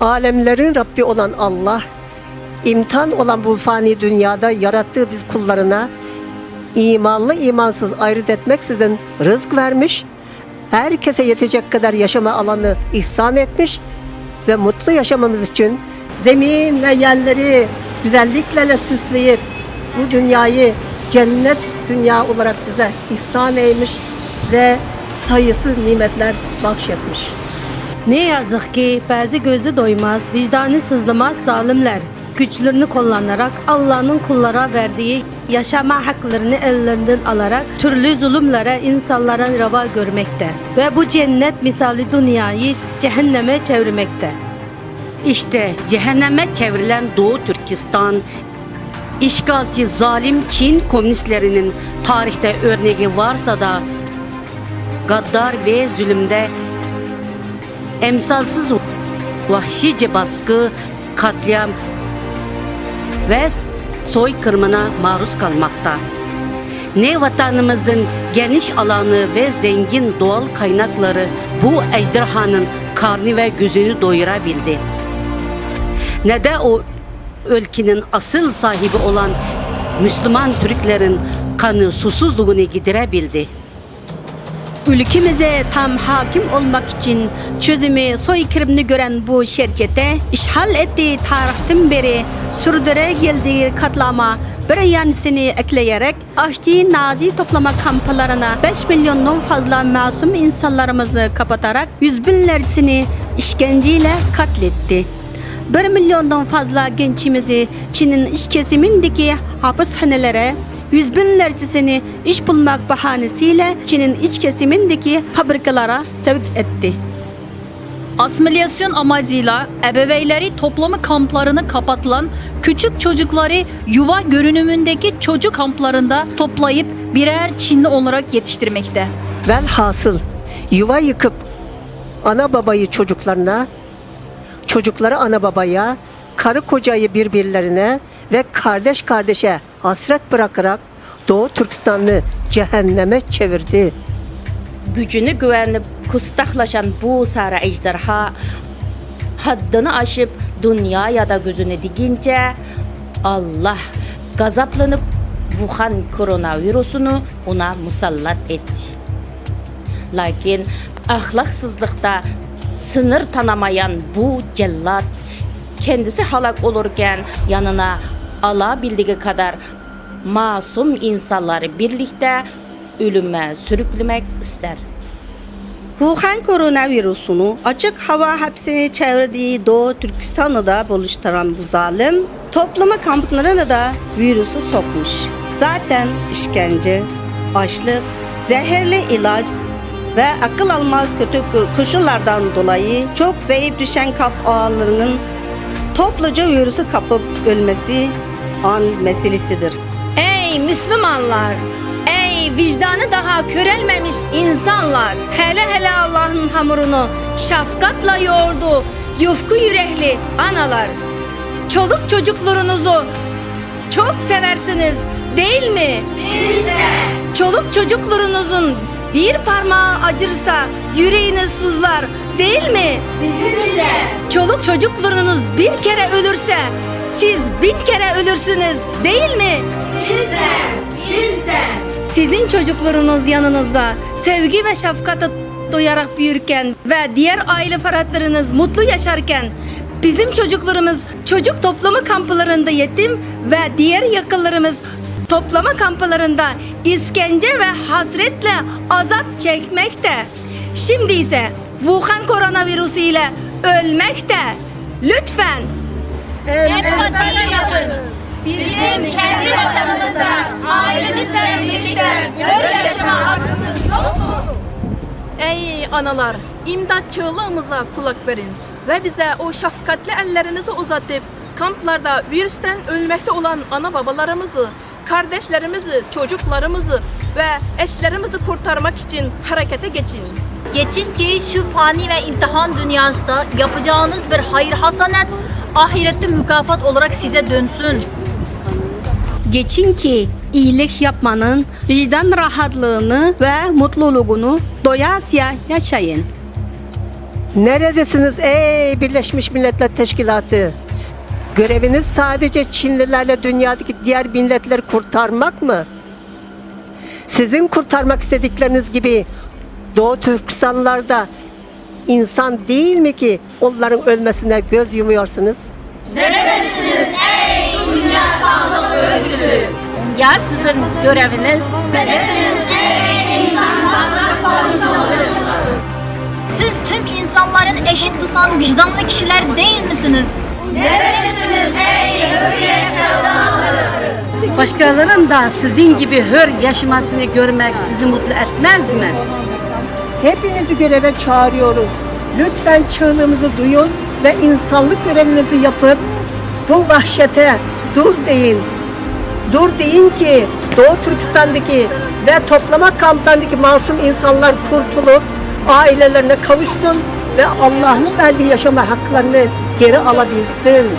Alemlerin Rabbi olan Allah, imtihan olan bu fani dünyada yarattığı biz kullarına imanlı imansız ayırt etmeksizin rızk vermiş, herkese yetecek kadar yaşama alanı ihsan etmiş ve mutlu yaşamamız için zemin ve yerleri güzelliklerle süsleyip bu dünyayı cennet dünya olarak bize ihsan eymiş ve sayısız nimetler bahşetmiş. Ne yazık ki bazı gözü doymaz, vicdanı sızlamaz zalimler güçlerini kullanarak Allah'ın kullara verdiği yaşama haklarını ellerinden alarak türlü zulümlere insanlara reva görmekte ve bu cennet misali dünyayı cehenneme çevirmekte. İşte cehenneme çevrilen Doğu Türkistan, işgalci zalim Çin komünistlerinin tarihte örneği varsa da gaddar ve zulümde emsalsız vahşice baskı, katliam ve soykırımına maruz kalmakta. Ne vatanımızın geniş alanı ve zengin doğal kaynakları bu ejderhanın karnı ve gözünü doyurabildi, ne de o ülkenin asıl sahibi olan Müslüman Türklerin kanı susuzluğunu giderebildi. Ülkemize tam hakim olmak için çözümü soykırımını gören bu şirkete işgal ettiği tarihten beri sürdüre geldiği katlama bir yansını ekleyerek açtığı Nazi toplama kamplarına 5 milyondan fazla masum insanlarımızı kapatarak yüz binlerini işkenceyle katletti. 1 milyondan fazla gençimizi Çin'in iç kesimindeki hapishanelere, yüz binlercesini iş bulmak bahanesiyle Çin'in iç kesimindeki fabrikalara sevk etti. Asimilasyon amacıyla ebeveynleri toplama kamplarını kapatılan küçük çocukları yuva görünümündeki çocuk kamplarında toplayıp birer Çinli olarak yetiştirmekte. Velhasıl yuva yıkıp ana babayı çocuklarına, çocukları ana babaya, karı kocayı birbirlerine ve kardeş kardeşe hasret bırakarak Doğu Türkistan'ı cehenneme çevirdi. Gücünü güvenip kustaklaşan bu sarı ejderha haddini aşıp dünyaya da gözünü dikince Allah gazaplanıp Wuhan koronavirüsünü ona musallat etti. Lakin ahlaksızlıkta sınır tanımayan bu cellat kendisi halak olurken yanına alabildiği kadar masum insanları birlikte ölüme sürüklemek ister. Wuhan koronavirüsünü açık hava hapsine çevirdiği Doğu Türkistan'ı da buluşturan bu zalim toplama kamplarına da virüsü sokmuş. Zaten işkence, açlık, zehirli ilaç ve akıl almaz kötü koşullardan dolayı çok zayıf düşen kalp ağlarının topluca virüsü kapıp ölmesi an meselesidir. Ey Müslümanlar! Ey vicdanı daha körelmemiş insanlar! Hele Allah'ın hamurunu şefkatle yoğurdu yufku yürekli analar! Çoluk çocuklarınızı çok seversiniz değil mi? Biz de! Çoluk çocuklarınızın bir parmağı acırsa yüreğiniz sızlar değil mi? Bizim de! Çoluk çocuklarınız bir kere ölürse siz 1000 kere ölürsünüz değil mi? Biz de! Biz de! Sizin çocuklarınız yanınızda sevgi ve şefkate doyarak büyürken ve diğer aile fertleriniz mutlu yaşarken bizim çocuklarımız çocuk toplama kamplarında yetim ve diğer yakınlarımız toplama kamplarında işkence ve hasretle azap çekmekte. Şimdi ise Wuhan koronavirüsü ile ölmekte. Lütfen Empatiyle yapın. Bizim kendi vatanımızda, ailemizle birlikte böyle yaşama hakkımız yok mu? Ey analar, imdat çığlığımıza kulak verin ve bize o şefkatli ellerinizi uzatıp kamplarda virüsten ölmekte olan ana babalarımızı, kardeşlerimizi, çocuklarımızı ve eşlerimizi kurtarmak için harekete geçin. Geçin ki şu fani ve imtihan dünyasında yapacağınız bir hayır hasanet ahirette mükafat olarak size dönsün. geçin ki iyilik yapmanın vicdan rahatlığını ve mutluluğunu doyasıya yaşayın. Neredesiniz ey Birleşmiş Milletler Teşkilatı? Göreviniz sadece Çinlilerle dünyadaki diğer milletleri kurtarmak mı? Sizin kurtarmak istedikleriniz gibi Doğu Türkistanlılarda insan değil mi ki onların ölmesine göz yumuyorsunuz? Ya sizin göreviniz Siz tüm insanların eşit tutan vicdanlı kişiler değil misiniz? Başkalarının da sizin gibi hür yaşamasını görmek sizi mutlu etmez mi? Hepinizi göreve çağırıyoruz. Lütfen çığlığımızı duyun ve insanlık görevinizi yapıp bu vahşete dur deyin. Dur deyin ki Doğu Türkistan'daki ve toplama kamplarındaki masum insanlar kurtulup ailelerine kavuşsun ve Allah'ın verdiği yaşama haklarını geri alabilsin.